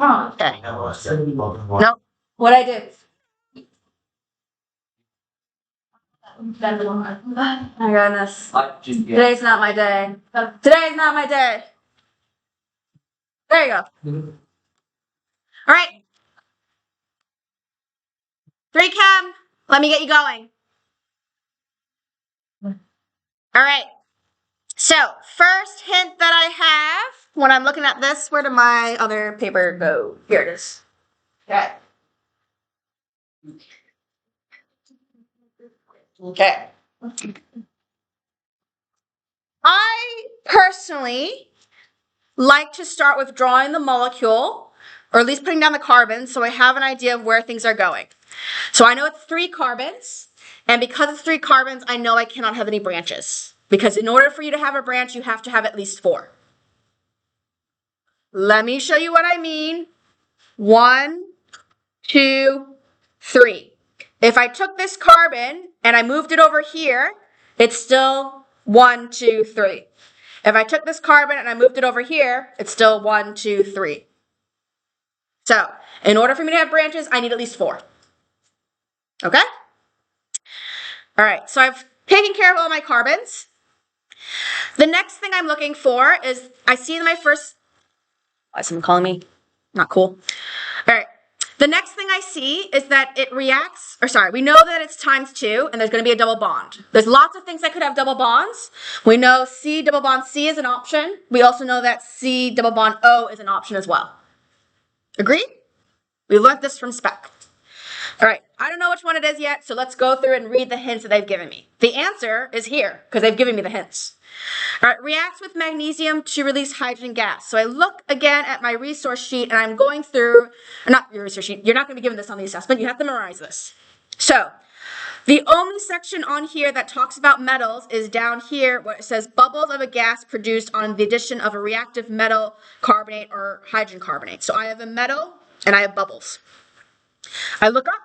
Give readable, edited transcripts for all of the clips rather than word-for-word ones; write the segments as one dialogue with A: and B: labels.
A: Okay. Nope. What'd I do? Oh my goodness. Today's not my day. Today's not my day. There you go. All right. 3 Chem. Let me get you going. All right. So, first hint that I have when I'm looking at this, where did my other paper go? Here it is. Okay. Okay. I personally like to start with drawing the molecule, or at least putting down the carbons, so I have an idea of where things are going. So I know it's 3 carbons, and because it's 3 carbons, I know I cannot have any branches. Because in order for you to have a branch, you have to have at least 4. Let me show you what I mean. 1, 2, 3. If I took this carbon and I moved it over here, it's still 1, 2, 3. If I took this carbon and I moved it over here, it's still 1, 2, 3. So, in order for me to have branches, I need at least 4. Okay? All right, so I've taken care of all my carbons. The next thing I'm looking for is, I see my first, why is someone calling me? Not cool. All right, the next thing I see is that it reacts, we know that it's ×2 and there's going to be a double bond. There's lots of things that could have double bonds. We know C double bond C is an option. We also know that C double bond O is an option as well. Agreed? We learned this from spec. All right, I don't know which one it is yet, so let's go through and read the hints that they've given me. The answer is here, because they've given me the hints. All right, reacts with magnesium to release hydrogen gas. So I look again at my resource sheet, and I'm going through, not your resource sheet, you're not going to be given this on the assessment, you have to memorize this. So, the only section on here that talks about metals is down here where it says bubbles of a gas produced on the addition of a reactive metal carbonate or hydrogen carbonate. So I have a metal and I have bubbles. I look up,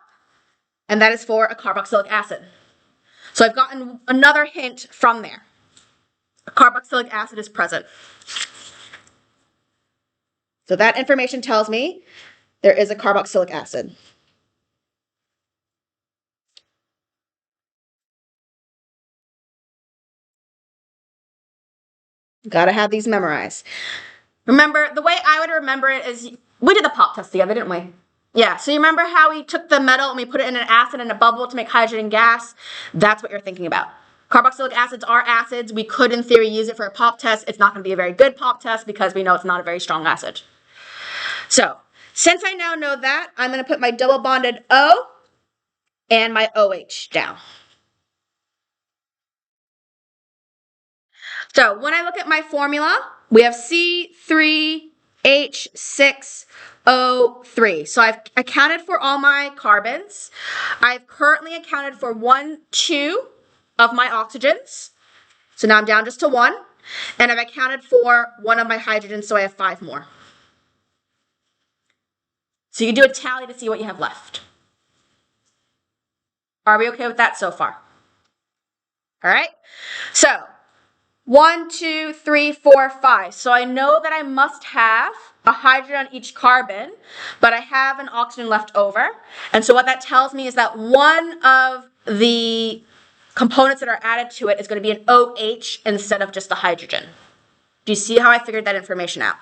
A: and that is for a carboxylic acid. So I've gotten another hint from there. A carboxylic acid is present. So that information tells me there is a carboxylic acid. Gotta have these memorized. Remember, the way I would remember it is, we did the pop test together, didn't we? Yeah, so you remember how we took the metal and we put it in an acid and a bubble to make hydrogen gas? That's what you're thinking about. Carboxylic acids are acids. We could, in theory, use it for a pop test. It's not going to be a very good pop test because we know it's not a very strong acid. So, since I now know that, I'm going to put my double bonded O and my OH down. So, when I look at my formula, we have C3H6O3. So I've accounted for all my carbons. I've currently accounted for 1, 2 of my oxygens. So now I'm down just to 1. And I've accounted for 1 of my hydrogens, so I have 5 more. So you can do a tally to see what you have left. Are we okay with that so far? All right. So 1, 2, 3, 4, 5. So I know that I must have a hydrogen on each carbon, but I have an oxygen left over. And so what that tells me is that one of the components that are added to it is going to be an OH instead of just a hydrogen. Do you see how I figured that information out?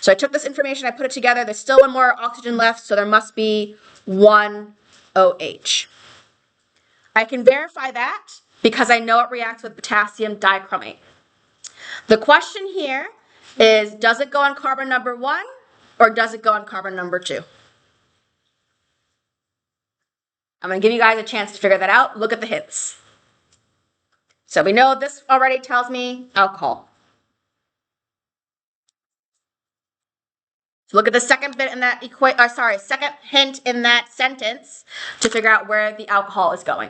A: So I took this information, I put it together. There's still 1 more oxygen left, so there must be 1 OH. I can verify that because I know it reacts with potassium dichromate. The question here is, does it go on carbon number 1 or does it go on carbon number 2? I'm going to give you guys a chance to figure that out. Look at the hints. So we know this already tells me alcohol. So look at the second bit in that second hint in that sentence to figure out where the alcohol is going.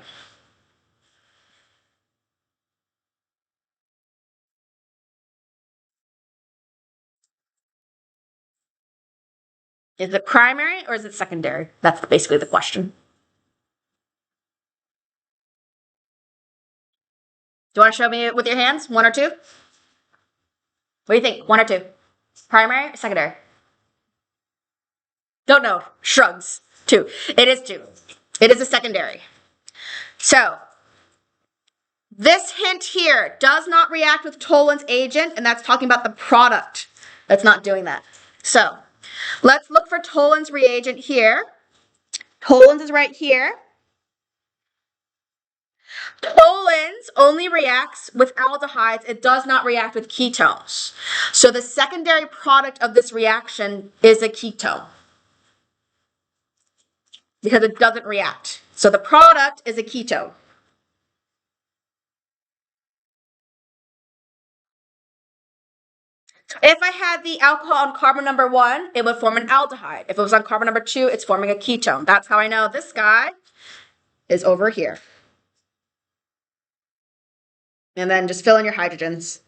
A: Is it primary or is it secondary? That's basically the question. Do you want to show me with your hands? 1 or 2? What do you think? 1 or 2? Primary or secondary? Don't know. Shrugs. 2. It is 2. It is a secondary. So, this hint here does not react with Toland's agent, and that's talking about the product that's not doing that. So, let's look for Toland's reagent here. Toland's is right here. Toland's only reacts with aldehydes. It does not react with ketones. So the secondary product of this reaction is a ketone because it doesn't react. So the product is a ketone. If I had the alcohol on carbon number 1, it would form an aldehyde. If it was on carbon number 2, it's forming a ketone. That's how I know this guy is over here. And then just fill in your hydrogens.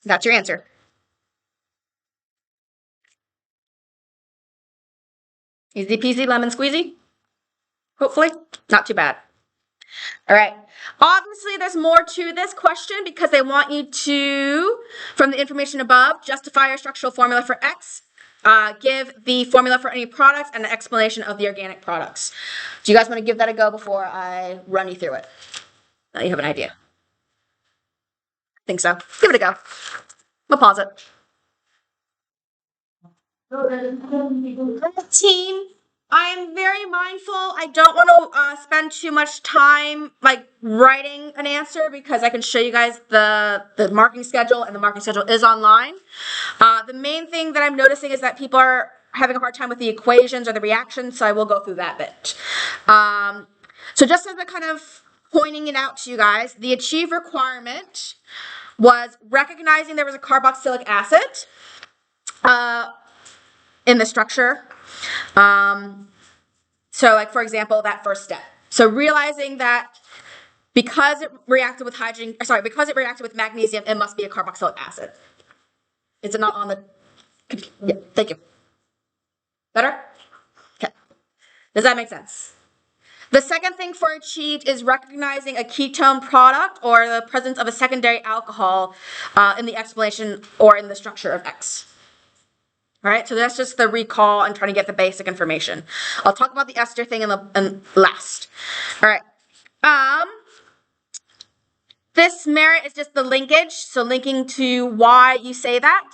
A: That's your answer. Easy peasy lemon squeezy. Hopefully, not too bad. All right. Obviously, there's more to this question because they want you to, from the information above, justify your structural formula for X, give the formula for any products, and an explanation of the organic products. Do you guys want to give that a go before I run you through it? Now you have an idea. I think so. Give it a go. We'll pause it. Team, I am very mindful. I don't want to spend too much time like writing an answer because I can show you guys the marking schedule, and the marking schedule is online. The main thing that I'm noticing is that people are having a hard time with the equations or the reactions, so I will go through that bit. So just as a kind of pointing it out to you guys, the achieve requirement was recognizing there was a carboxylic acid in the structure. So like, for example, that first step. So realizing that because it reacted with because it reacted with magnesium, it must be a carboxylic acid. Is it not on the, yeah, thank you. Better? Okay. Does that make sense? The second thing for achieved is recognizing a ketone product or the presence of a secondary alcohol in the explanation or in the structure of X. All right, so that's just the recall and trying to get the basic information. I'll talk about the ester thing in last. All right. This merit is just the linkage, so linking to why you say that,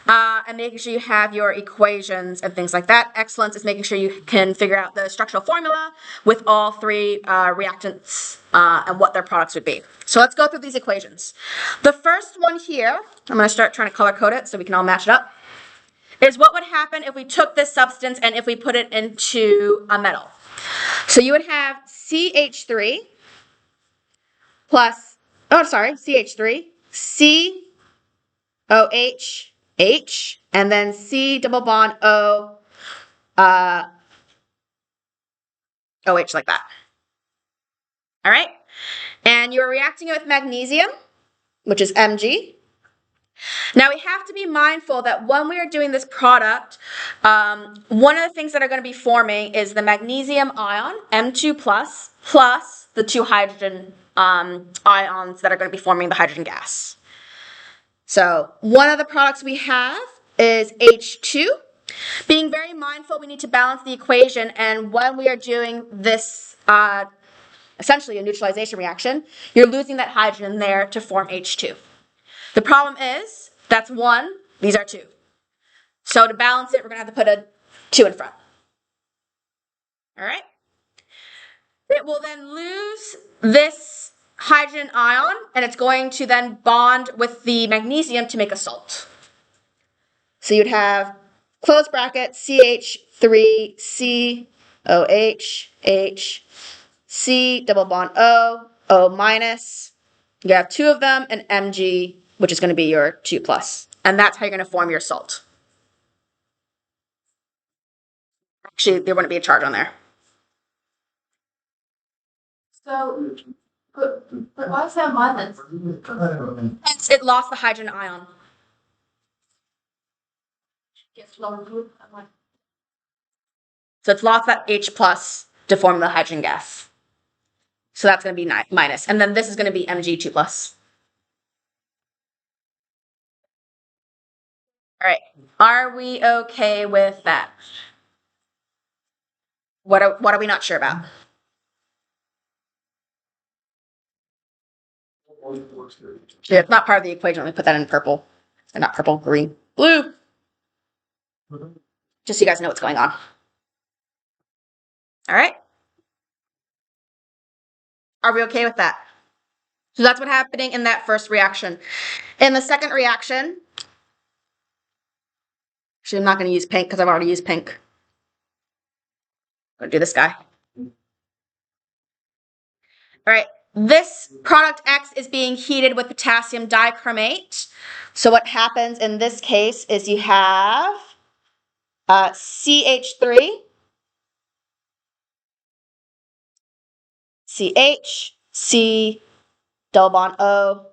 A: and making sure you have your equations and things like that. Excellence is making sure you can figure out the structural formula with all 3 reactants and what their products would be. So let's go through these equations. The first one here, I'm going to start trying to color code it so we can all match it up, is what would happen if we took this substance and if we put it into a metal. So you would have CH3 plus, CH3, COH, H, and then C double bond O, OH like that. All right? And you're reacting it with magnesium, which is Mg. Now we have to be mindful that when we are doing this product, one of the things that are going to be forming is the magnesium ion, M2+, plus the 2 hydrogen ions that are going to be forming the hydrogen gas. So one of the products we have is H2. Being very mindful, we need to balance the equation, and when we are doing this, essentially a neutralization reaction, you're losing that hydrogen there to form H2. The problem is, that's 1, these are 2. So to balance it, we're going to have to put a 2 in front. All right? It will then lose this hydrogen ion, and it's going to then bond with the magnesium to make a salt. So you'd have, close bracket, CH3COH, H, C double bond O, O minus. You have 2 of them, and Mg, which is going to be your 2 plus. And that's how you're going to form your salt. Actually, there wouldn't be a charge on there.
B: So, but what's that minus?
A: It lost the hydrogen ion. So it's lost that H plus to form the hydrogen gas. So that's going to be minus. And then this is going to be Mg2 plus. All right. Are we okay with that? What are we not sure about? Yeah, it's not part of the equation. Let me put that in purple. And not purple, green, blue. Just so you guys know what's going on. All right. Are we okay with that? So that's what's happening in that first reaction. In the second reaction, actually, I'm not going to use pink because I've already used pink. I'm going to do this guy. All right. This product X is being heated with potassium dichromate. So what happens in this case is you have CH3, CH, C, double bond O,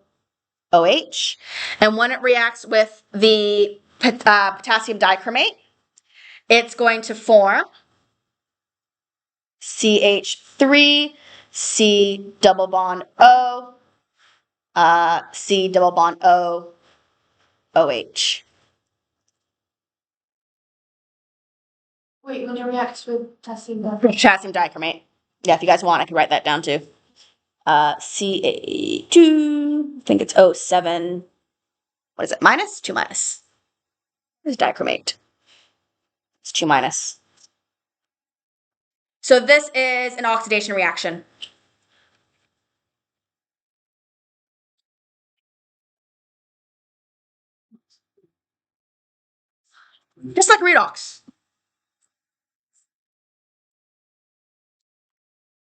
A: OH. And when it reacts with the potassium dichromate, it's going to form CH3, C double bond O, C double bond O, OH.
B: Wait, when it reacts with potassium dichromate.
A: Potassium dichromate. Yeah, if you guys want, I can write that down too. Ca2, I think it's O7. What is it? Minus? 2 minus. What is dichromate? It's 2 minus. So this is an oxidation reaction. Just like redox.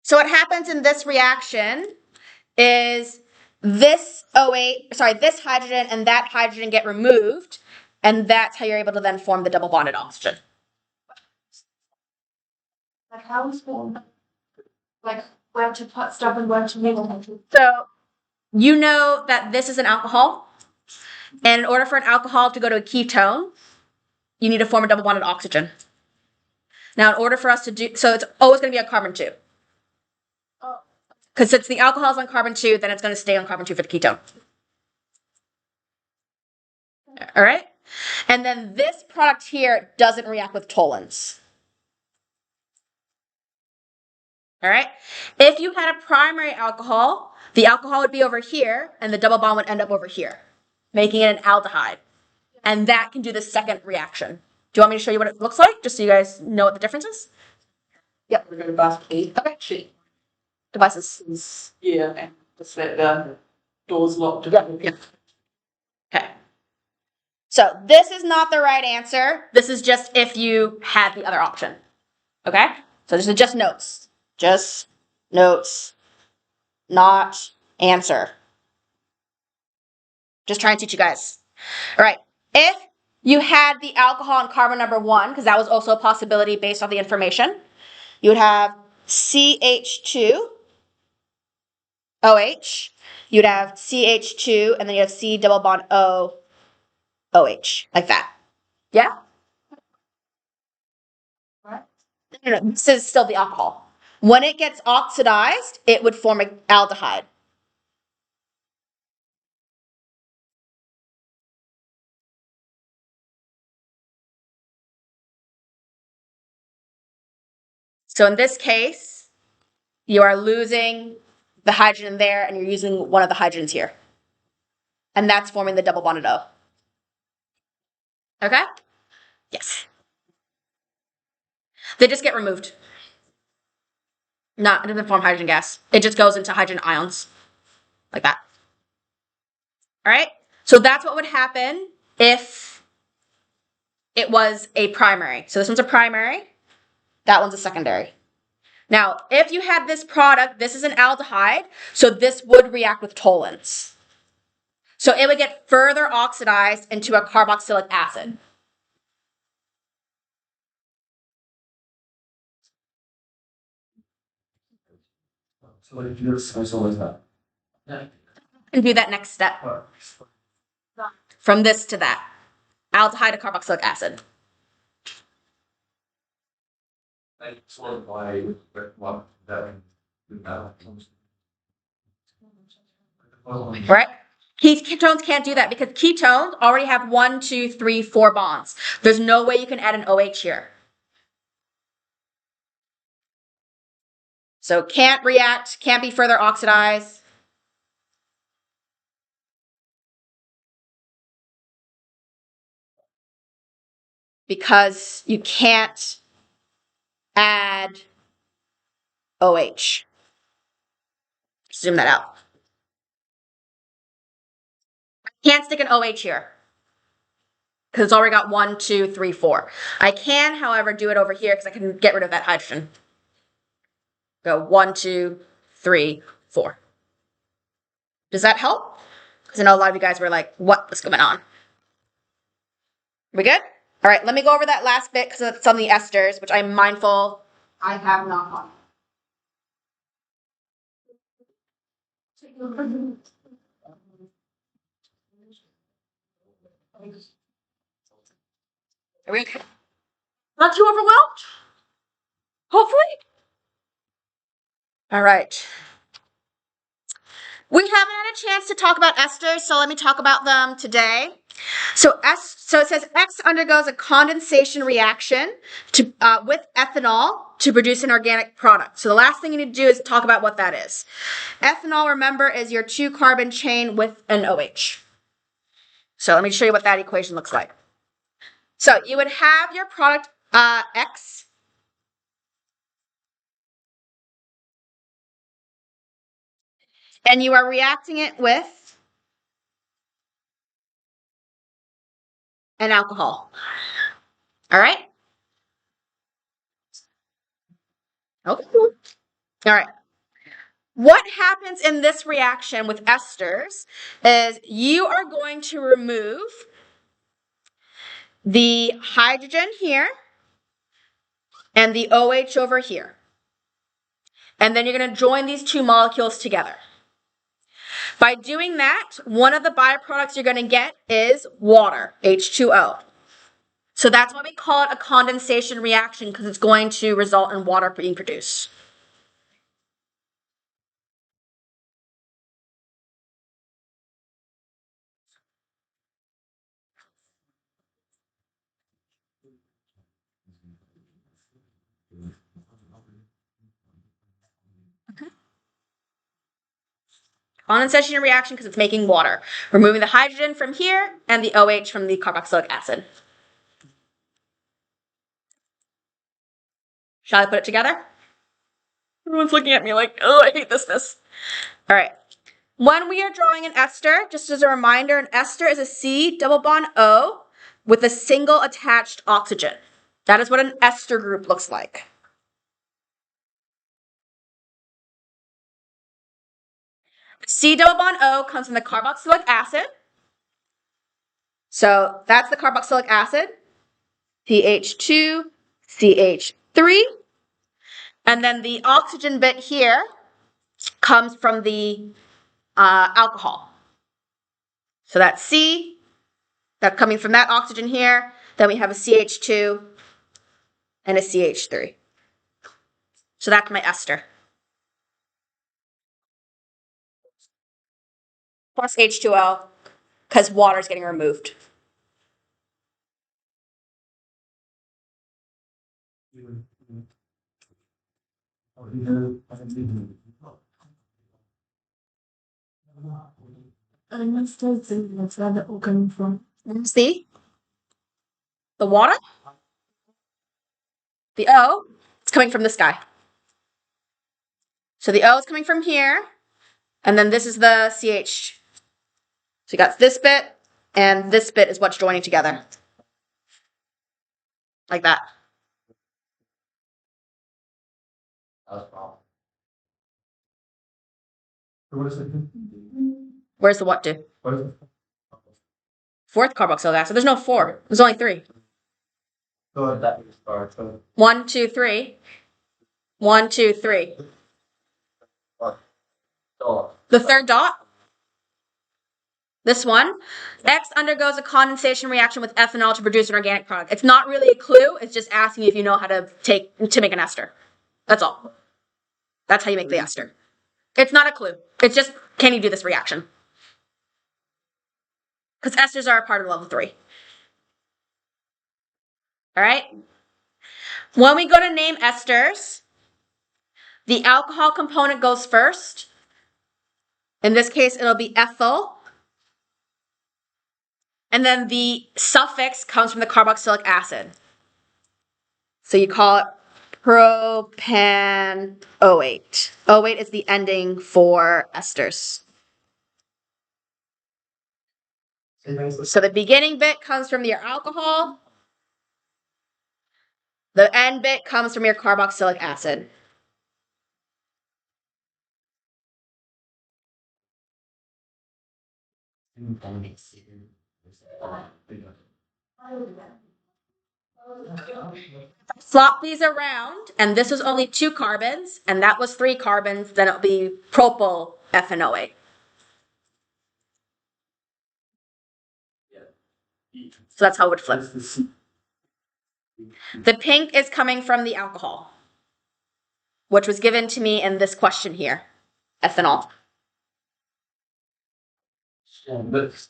A: So what happens in this reaction is this this hydrogen and that hydrogen get removed, and that's how you're able to then form the double bonded oxygen.
B: Like how is formed? Like where to put stuff and where to mix it.
A: So you know that this is an alcohol, and in order for an alcohol to go to a ketone, you need to form a double bonded oxygen. Now, in order for us to do so, it's always going to be on carbon 2. Because since the alcohol is on carbon 2, then it's going to stay on carbon 2 for the ketone. All right? And then this product here doesn't react with toluenes. All right? If you had a primary alcohol, the alcohol would be over here, and the double bond would end up over here, making it an aldehyde. And that can do the second reaction. Do you want me to show you what it looks like, just so you guys know what the difference is? Yep.
C: We're going to pass eight.
A: Okay. Devices.
C: Yeah, and just let the doors locked.
A: Yeah. Okay. So this is not the right answer. This is just if you had the other option. Okay? So this is just notes. Just notes. Not answer. Just trying to teach you guys. All right. If you had the alcohol on carbon number 1, because that was also a possibility based on the information, you would have CH2, OH. You'd have CH2, and then you have C double bond O, OH, like that. Yeah?
B: Right?
A: No, this is still the alcohol. When it gets oxidized, it would form an aldehyde. So in this case, you are losing the hydrogen there, and you're using one of the hydrogens here. And that's forming the double bonded O. Okay? Yes. They just get removed. It doesn't form hydrogen gas. It just goes into hydrogen ions. Like that. All right? So that's what would happen if it was a primary. So this one's a primary. That one's a secondary. Now, if you had this product, this is an aldehyde, so this would react with toluenes. So it would get further oxidized into a carboxylic acid.
D: So if you slice always that.
A: And do that next step. From this to that. Aldehyde to carboxylic acid.
D: Sort of by what that
A: Right? Ketones can't do that because ketones already have 1, 2, 3, 4 bonds. There's no way you can add an OH here. So can't react, can't be further oxidized. Because you can't add OH. Zoom that out. Can't stick an OH here because it's already got 1, 2, 3, 4. I can, however, do it over here because I can get rid of that hydrogen. Go 1, 2, 3, 4. Does that help? Because I know a lot of you guys were like, what's going on? We good? All right, let me go over that last bit because it's on the esters, which I'm mindful I have not on. Are we okay? Not too overwhelmed? Hopefully. All right. We haven't had a chance to talk about esters, so let me talk about them today. So it says X undergoes a condensation reaction with ethanol to produce an organic product. So the last thing you need to do is talk about what that is. Ethanol, remember, is your 2-carbon chain with an OH. So let me show you what that equation looks like. So you would have your product X. And you are reacting it with an alcohol. All right? Okay. All right. What happens in this reaction with esters is you are going to remove the hydrogen here and the OH over here. And then you're going to join these 2 molecules together. By doing that, one of the byproducts you're going to get is water, H2O. So that's why we call it a condensation reaction, because it's going to result in water being produced. Condensation reaction because it's making water. Removing the hydrogen from here and the OH from the carboxylic acid. Shall I put it together? Everyone's looking at me like, oh, I hate this. All right. When we are drawing an ester, just as a reminder, an ester is a C double bond O with a single attached oxygen. That is what an ester group looks like. The C double bond O comes from the carboxylic acid. So that's the carboxylic acid. CH2, CH3. And then the oxygen bit here comes from the alcohol. So that's C, that's coming from that oxygen here. Then we have a CH2 and a CH3. So that's my ester. Plus H2O, because water is getting removed.
B: That's where they're all coming from.
A: See? The water? The O, it's coming from this guy. So the O is coming from here, and then this is the CH. So you got this bit, and this bit is what's joining together. Like that.
D: What is it?
A: Where's the what do?
D: What is it?
A: 4th carboxylic acid. There's no 4. There's only 3.
D: So that is start. So
A: 1, 2, 3. 1, 2, 3. The 3rd dot. This one. X undergoes a condensation reaction with ethanol to produce an organic product. It's not really a clue. It's just asking you if you know how to make an ester. That's all. That's how you make the ester. It's not a clue. It's just, can you do this reaction? because esters are a part of level 3. All right? When we go to name esters, the alcohol component goes first. In this case, it'll be ethyl. And then the suffix comes from the carboxylic acid. So you call it propanoate. O8 is the ending for esters. So the beginning bit comes from your alcohol. The end bit comes from your carboxylic acid. Flop these around, and this was only 2 carbons, and that was 3 carbons, then it'll be propyl ethanoate. So that's how it would flip. The pink is coming from the alcohol, which was given to me in this question here, ethanol.
D: Is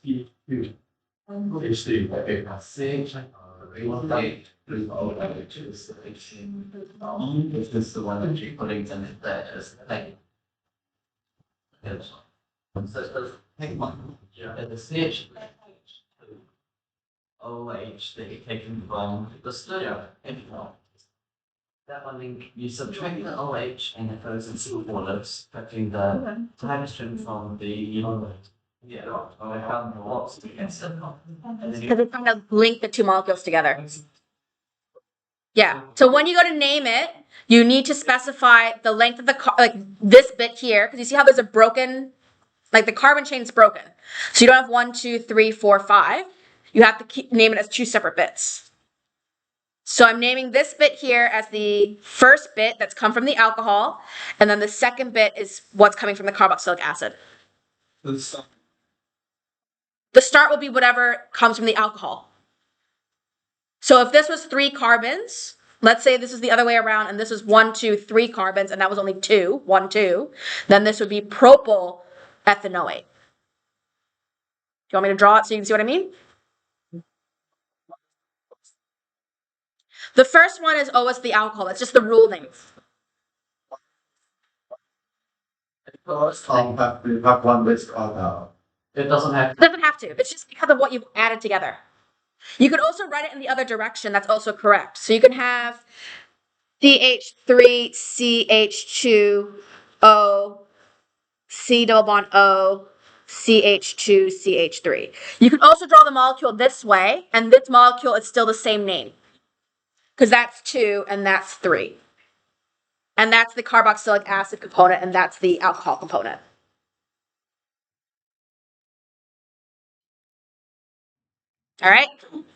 D: this the one that you're putting in there as the thing? Yes. So it's the pink one. Yeah. And the CH. OH that you're taking from the studio. That one, you subtract the OH and it goes into the water, subtracting the hydrogen from the because
A: it's trying to link the 2 molecules together. Yeah. So when you go to name it, you need to specify the length of the like this bit here, because you see how there's a broken, like the carbon chain's broken. So you don't have 1, 2, 3, 4, 5. You have to name it as 2 separate bits. So I'm naming this bit here as the first bit that's come from the alcohol, and then the second bit is what's coming from the carboxylic acid. The start will be whatever comes from the alcohol. So if this was 3 carbons, let's say this is the other way around and this was 1, 2, 3 carbons and that was only 2, 1, 2, then this would be propyl ethanoate. Do you want me to draw it so you can see what I mean? The first one is always the alcohol. That's just the rule name.
D: Have one with it doesn't have
A: It doesn't have to. It's just because of what you've added together. You could also write it in the other direction. That's also correct. So you can have CH3CH2O C double bond O CH2 CH3. You can also draw the molecule this way, and this molecule is still the same name because that's 2 and that's 3. And that's the carboxylic acid component, and that's the alcohol component. All right.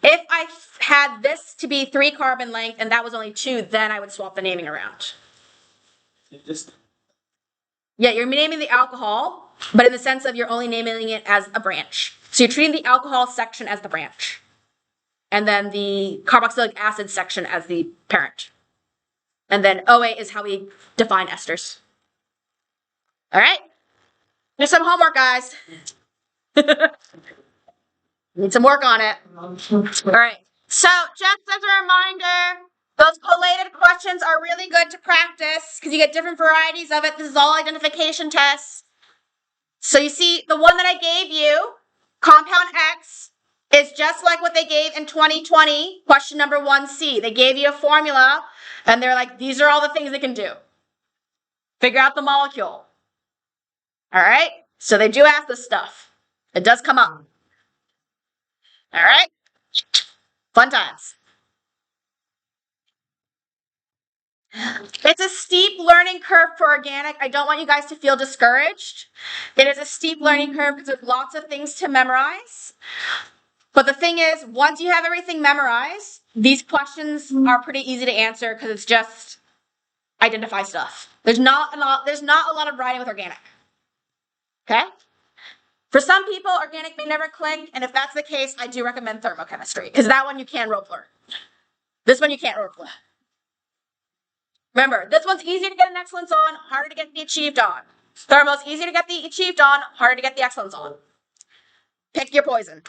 A: If I had this to be 3 carbon length and that was only 2, then I would swap the naming around. Yeah, you're naming the alcohol, but in the sense of you're only naming it as a branch. So you're treating the alcohol section as the branch, and then the carboxylic acid section as the parent. And then OA is how we define esters. All right? Here's some homework, guys. Need some work on it. All right. So just as a reminder, those collated questions are really good to practice because you get different varieties of it. This is all identification tests. So you see, the one that I gave you, compound X, is just like what they gave in 2020, question number 1C. They gave you a formula, and they're like, these are all the things they can do. Figure out the molecule. All right? So they do ask this stuff. It does come up. All right? Fun times. It's a steep learning curve for organic. I don't want you guys to feel discouraged. It is a steep learning curve because there's lots of things to memorize. But the thing is, once you have everything memorized, these questions are pretty easy to answer because it's just identify stuff. There's not a lot of writing with organic. Okay? For some people, organic may never click, and if that's the case, I do recommend thermochemistry because that one you can rope learn. This one you can't rope learn. Remember, this one's easier to get an excellence on, harder to get the achieved on. Thermo's easier to get the achieved on, harder to get the excellence on. Pick your poison.